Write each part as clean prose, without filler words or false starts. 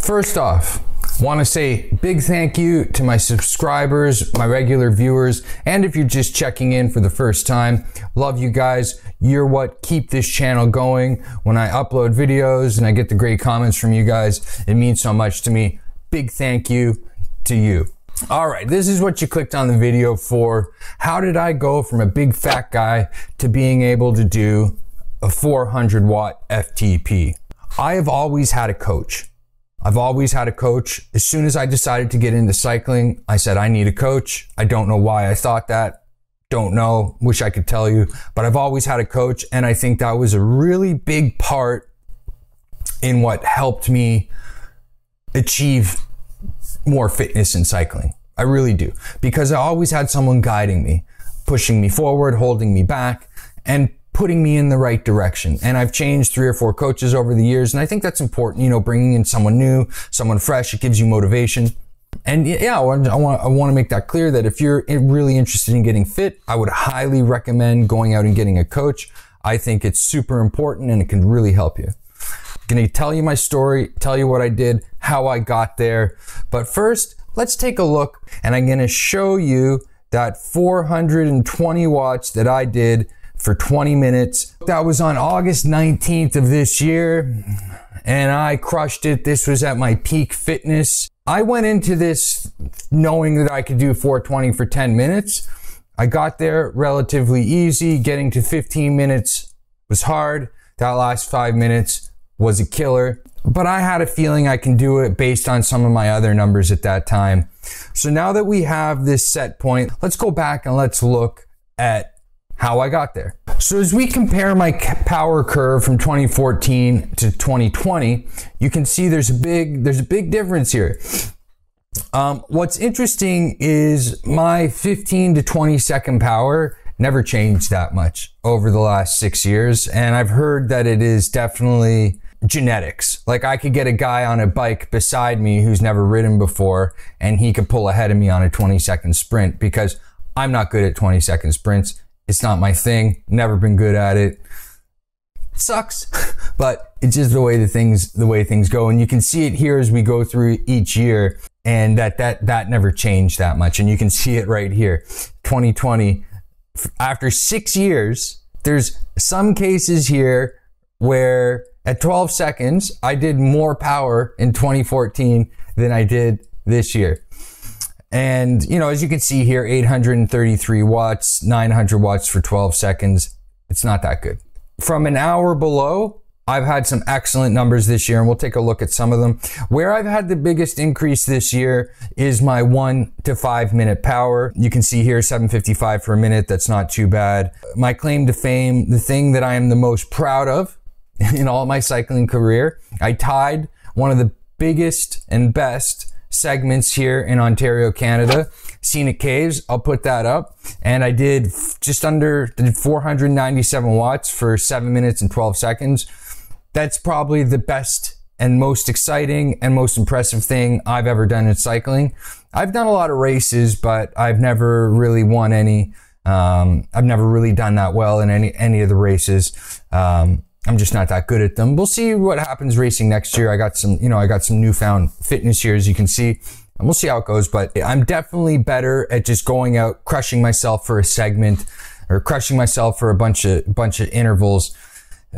First off, want to say big thank you to my subscribers, my regular viewers, and if you're just checking in for the first time, love you guys. You're what keep this channel going. When I upload videos and I get the great comments from you guys, it means so much to me. Big thank you to you. All right, this is what you clicked on the video for. How did I go from a big fat guy to being able to do a 400 watt FTP? I have always had a coach. I've always had a coach. As soon as I decided to get into cycling, I said, I need a coach. I don't know why I thought that. Don't know. Wish I could tell you. But I've always had a coach. And I think that was a really big part in what helped me achieve more fitness in cycling. I really do. Because I always had someone guiding me, pushing me forward, holding me back, and putting me in the right direction. And I've changed 3 or 4 coaches over the years. And I think that's important, you know, bringing in someone new, someone fresh, it gives you motivation. And yeah, I want to make that clear that if you're really interested in getting fit, I would highly recommend going out and getting a coach. I think it's super important and it can really help you. I'm going to tell you my story, tell you what I did, how I got there. But first, let's take a look and I'm going to show you that 420 watts that I did for 20 minutes. That was on August 19th of this year, and I crushed it. This was at my peak fitness. I went into this knowing that I could do 420 for 10 minutes. I got there relatively easy. Getting to 15 minutes was hard. That last 5 minutes was a killer, but I had a feeling I can do it based on some of my other numbers at that time. So now that we have this set point, let's go back and let's look at how I got there. So as we compare my power curve from 2014 to 2020, you can see there's a big difference here. What's interesting is my 15 to 20 second power never changed that much over the last 6 years. And I've heard that it is definitely genetics. Like I could get a guy on a bike beside me who's never ridden before and he could pull ahead of me on a 20-second sprint because I'm not good at 20-second sprints. It's not my thing. Never been good at it. It sucks, but it's just the way things go. And you can see it here as we go through each year, and that never changed that much. And you can see it right here. 2020, after 6 years, there's some cases here where at 12 seconds, I did more power in 2014 than I did this year. And, you know, as you can see here, 833 watts, 900 watts for 12 seconds. It's not that good. From an hour below, I've had some excellent numbers this year, and we'll take a look at some of them. Where I've had the biggest increase this year is my 1 to 5 minute power. You can see here 755 for a minute. That's not too bad. My claim to fame, the thing that I am the most proud of in all my cycling career, I tied one of the biggest and best segments here in Ontario, Canada. Scenic Caves, I'll put that up. And I did just under 497 watts for 7 minutes and 12 seconds. That's probably the best and most exciting and most impressive thing I've ever done in cycling. I've done a lot of races, but I've never really won any. I've never really done that well in any of the races. I'm just not that good at them. We'll see what happens racing next year. I got some newfound fitness here, as you can see, and we'll see how it goes. But I'm definitely better at just going out, crushing myself for a segment or crushing myself for a bunch of intervals.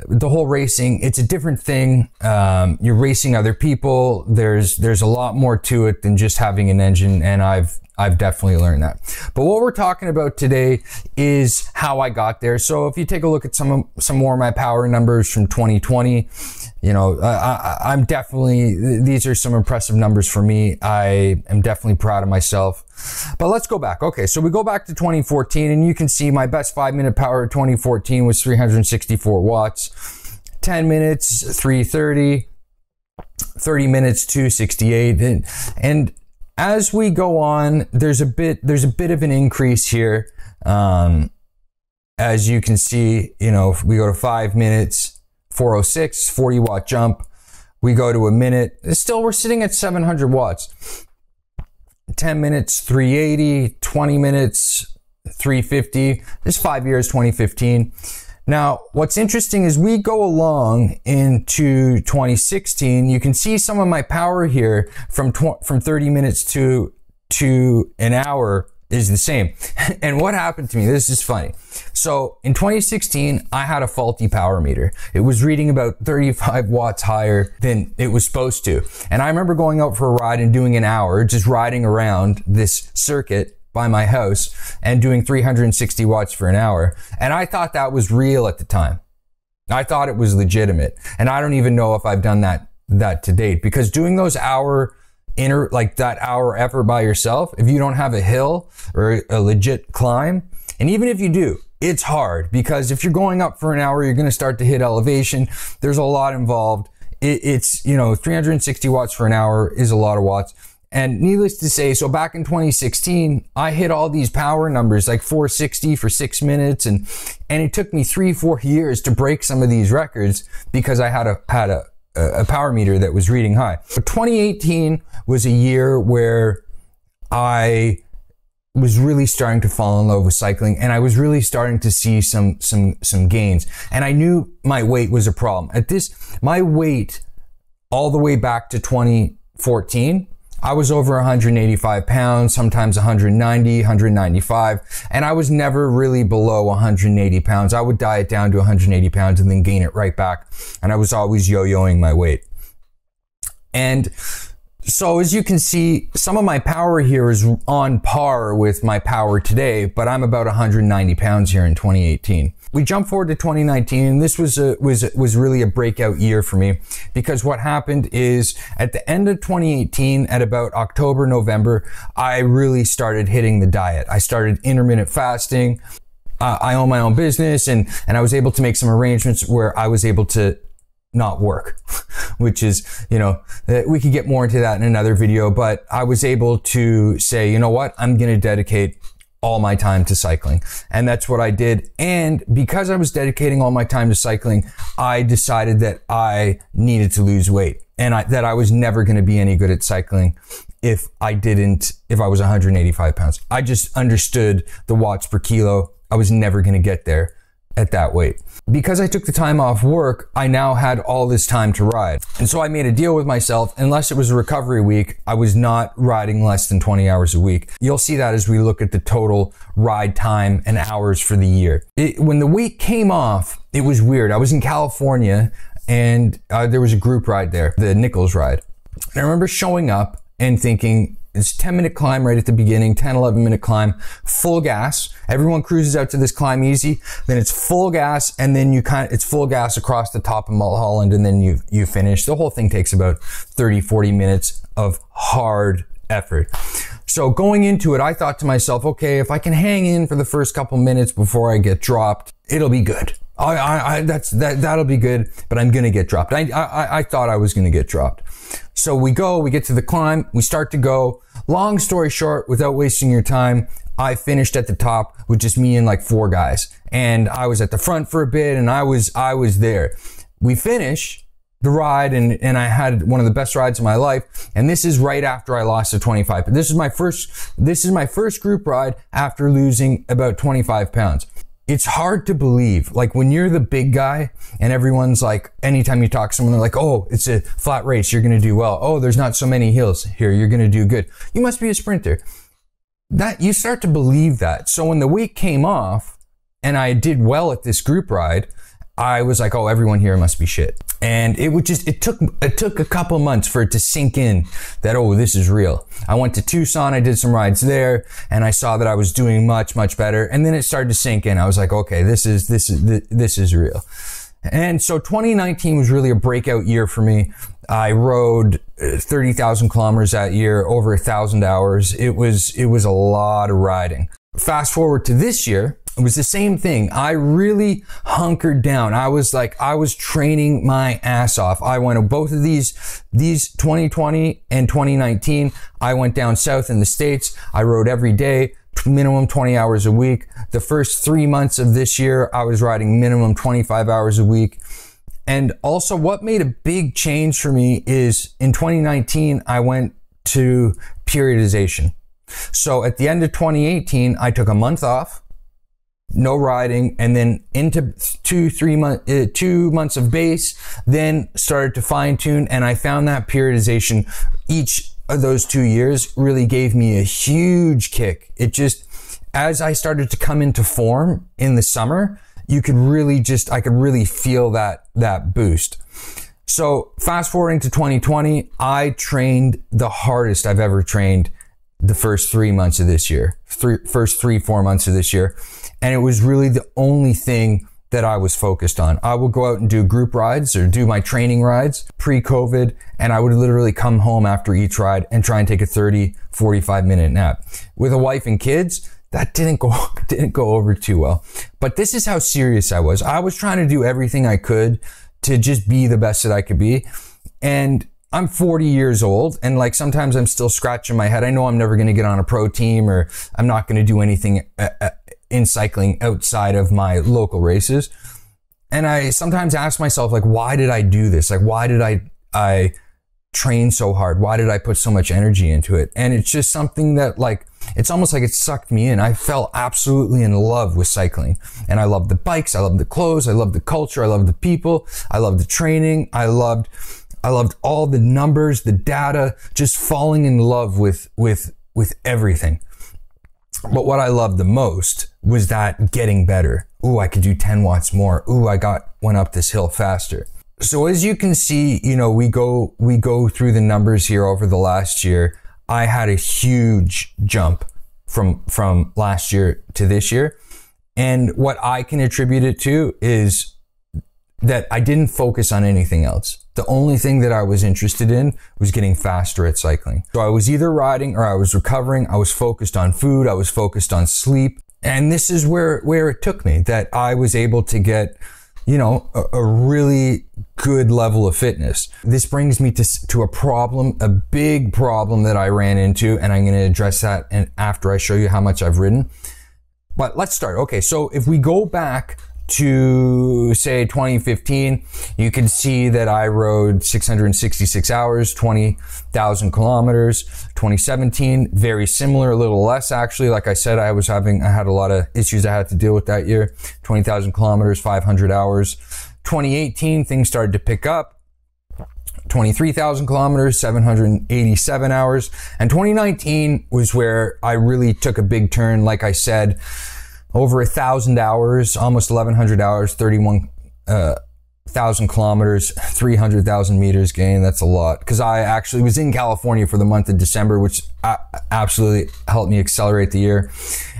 The whole racing, it's a different thing. You're racing other people. There's a lot more to it than just having an engine, and I've definitely learned that. But what we're talking about today is how I got there. So if you take a look at some more of my power numbers from 2020, you know, I'm definitely, these are some impressive numbers for me. I am definitely proud of myself. But let's go back. Okay, so we go back to 2014, and you can see my best 5 minute power of 2014 was 364 watts. 10 minutes, 330. 30 minutes, 268. And as we go on, there's a bit of an increase here. As you can see, you know, if we go to 5 minutes, 406, 40 watt jump. We go to a minute, still we're sitting at 700 watts. 10 minutes, 380, 20 minutes, 350. This 5 years, 2015. Now, what's interesting is we go along into 2016. You can see some of my power here from 30 minutes to an hour is the same. And what happened to me, this is funny. So in 2016, I had a faulty power meter. It was reading about 35 watts higher than it was supposed to. And I remember going out for a ride and doing an hour, just riding around this circuit by my house and doing 360 watts for an hour. And I thought that was real at the time. I thought it was legitimate. And I don't even know if I've done that to date, because doing those that hour effort by yourself, if you don't have a hill or a legit climb, and even if you do, it's hard, because if you're going up for an hour, you're going to start to hit elevation. There's a lot involved. It's 360 watts for an hour is a lot of watts. And needless to say, so back in 2016, I hit all these power numbers, like 460 for 6 minutes. And it took me 3-4 years to break some of these records because I had a power meter that was reading high. But 2018 was a year where I was really starting to fall in love with cycling, and I was really starting to see some gains. And I knew my weight was a problem. My weight all the way back to 2014, I was over 185 pounds, sometimes 190, 195, and I was never really below 180 pounds. I would diet down to 180 pounds and then gain it right back. And I was always yo-yoing my weight. And so as you can see, some of my power here is on par with my power today, but I'm about 190 pounds here in 2018. We jump forward to 2019. This was really a breakout year for me, because what happened is at the end of 2018, at about October, November, I really started hitting the diet. I started intermittent fasting. I own my own business, and I was able to make some arrangements where I was able to not work, which is, we could get more into that in another video, but I was able to say, you know what, I'm going to dedicate all my time to cycling. And that's what I did. And because I was dedicating all my time to cycling, I decided that I needed to lose weight, and that I was never going to be any good at cycling if I was 185 pounds. I just understood the watts per kilo. I was never going to get there at that weight. Because I took the time off work, I now had all this time to ride. And so I made a deal with myself, unless it was a recovery week, I was not riding less than 20 hours a week. You'll see that as we look at the total ride time and hours for the year. When the week came off, it was weird. I was in California, and there was a group ride there, the Nichols ride. And I remember showing up and thinking, it's a 10-minute climb right at the beginning, 10, 11-minute climb, full gas. Everyone cruises out to this climb easy. Then it's full gas, and then it's full gas across the top of Mulholland, and then you finish. The whole thing takes about 30, 40 minutes of hard effort. So going into it, I thought to myself, okay, if I can hang in for the first couple minutes before I get dropped, it'll be good. That'll be good, but I'm going to get dropped. I thought I was going to get dropped. So we get to the climb, we start to go. Long story short, without wasting your time, I finished at the top with just me and like 4 guys. And I was at the front for a bit, and I was there. We finish the ride, and I had one of the best rides of my life. And this is right after I lost the 25. This is my first group ride after losing about 25 pounds. It's hard to believe, like when you're the big guy and everyone's like, anytime you talk to someone, they're like, oh, it's a flat race, you're going to do well. Oh, there's not so many hills here, you're going to do good. You must be a sprinter. That you start to believe that. So when the week came off and I did well at this group ride, I was like, oh, everyone here must be shit. And it took a couple months for it to sink in that, oh, this is real. I went to Tucson, I did some rides there, and I saw that I was doing much, much better. And then it started to sink in. I was like, okay, this is real. And so 2019 was really a breakout year for me. I rode 30,000 kilometers that year, over 1,000 hours. It was a lot of riding. Fast forward to this year, it was the same thing. I really hunkered down. I was training my ass off. I went to both of these 2020 and 2019. I went down south in the States. I rode every day, minimum 20 hours a week. The first 3 months of this year, I was riding minimum 25 hours a week. And also what made a big change for me is in 2019, I went to periodization. So at the end of 2018, I took a month off. no riding, and then into 2 months of base, then started to fine tune. And I found that periodization each of those 2 years really gave me a huge kick. It just, as I started to come into form in the summer, I could really feel that boost. So fast forwarding to 2020, I trained the hardest I've ever trained the first 3 months of this year, first 3-4 months of this year. And it was really the only thing that I was focused on. I would go out and do group rides or do my training rides pre-COVID, and I would literally come home after each ride and try and take a 30-45 minute nap. With a wife and kids, that didn't go over too well. But this is how serious I was. I was trying to do everything I could to just be the best that I could be. And I'm 40 years old, and like sometimes I'm still scratching my head. I know I'm never going to get on a pro team, or I'm not going to do anything in cycling outside of my local races. And I sometimes ask myself, like, why did I do this? Like, why did I train so hard? Why did I put so much energy into it? And it's just something that, like, it's almost like it sucked me in. I fell absolutely in love with cycling, and I loved the bikes. I loved the clothes. I loved the culture. I loved the people. I loved the training. I loved all the numbers, the data, just falling in love with everything. But what I loved the most was that getting better. Ooh, I could do 10 watts more. Ooh, went up this hill faster. So as you can see, you know, we go through the numbers here over the last year. I had a huge jump from last year to this year. And what I can attribute it to is that I didn't focus on anything else. The only thing that I was interested in was getting faster at cycling. So I was either riding or I was recovering. I was focused on food. I was focused on sleep. And this is where it took me, that I was able to get, you know, a really good level of fitness. This brings me to a problem, a big problem that I ran into, and I'm going to address that after I show you how much I've ridden. But let's start. Okay, so if we go back to say 2015, you can see that I rode 666 hours, 20,000 kilometers. 2017, very similar, a little less actually. Like I said, I had a lot of issues I had to deal with that year. 20,000 kilometers, 500 hours. 2018, things started to pick up. 23,000 kilometers, 787 hours. And 2019 was where I really took a big turn. Like I said, over 1,000 hours, almost 1,100 hours, 31,000 kilometers, 300,000 meters gain. That's a lot. Because I actually was in California for the month of December, which absolutely helped me accelerate the year.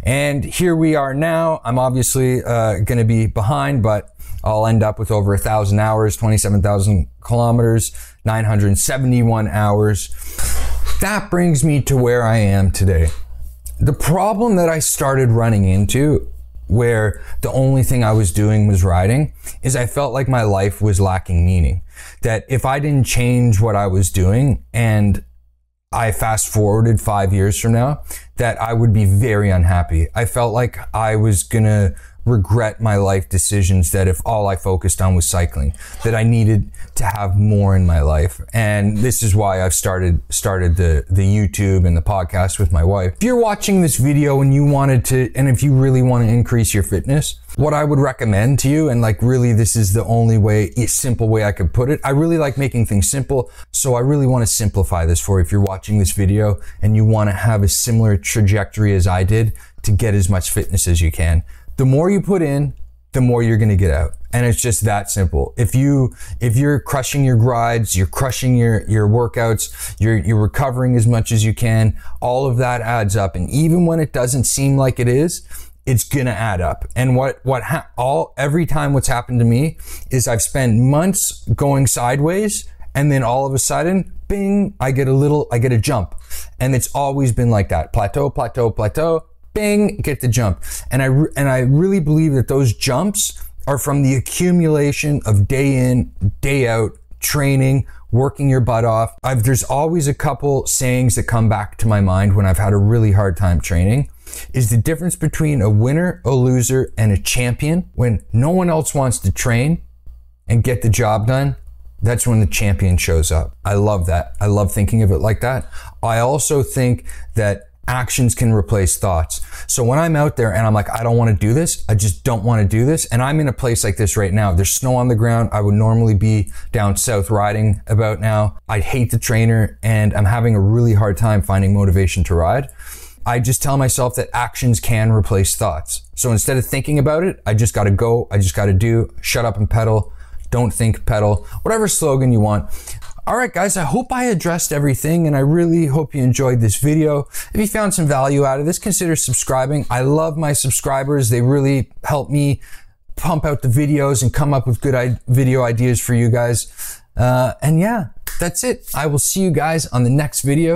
And here we are now. I'm obviously going to be behind, but I'll end up with over 1,000 hours, 27,000 kilometers, 971 hours. That brings me to where I am today. The problem that I started running into, where the only thing I was doing was riding, is I felt like my life was lacking meaning. That if I didn't change what I was doing, and I fast forwarded 5 years from now, that I would be very unhappy. I felt like I was gonna regret my life decisions, that if all I focused on was cycling, that I needed to have more in my life. And this is why I've started the YouTube and the podcast with my wife. If you're watching this video and if you really want to increase your fitness, what I would recommend to you, and like really this is the only simple way I could put it. I really like making things simple. So I really want to simplify this for you. If you're watching this video and you want to have a similar trajectory as I did to get as much fitness as you can, the more you put in, the more you're going to get out. And it's just that simple. If you're crushing your rides, you're crushing your workouts, you're recovering as much as you can, all of that adds up. And even when it doesn't seem like it is, it's going to add up. And every time what's happened to me is I've spent months going sideways, and then all of a sudden, bing, I get a jump. And it's always been like that. Plateau, plateau, plateau. Bang, get the jump. And I really believe that those jumps are from the accumulation of day in, day out, training, working your butt off. There's always a couple sayings that come back to my mind when I've had a really hard time training. Is the difference between a winner, a loser, and a champion. When no one else wants to train and get the job done, that's when the champion shows up. I love that. I love thinking of it like that. I also think that actions can replace thoughts. So when I'm out there and I'm like, I don't want to do this, I just don't want to do this, and I'm in a place like this right now, there's snow on the ground, I would normally be down south riding about now, I hate the trainer, and I'm having a really hard time finding motivation to ride, I just tell myself that actions can replace thoughts. So instead of thinking about it, I just got to go, I just got to do, shut up and pedal, don't think, pedal, whatever slogan you want. All right, guys, I hope I addressed everything, and I really hope you enjoyed this video. If you found some value out of this, consider subscribing. I love my subscribers. They really help me pump out the videos and come up with good video ideas for you guys. And yeah, that's it. I will see you guys on the next video.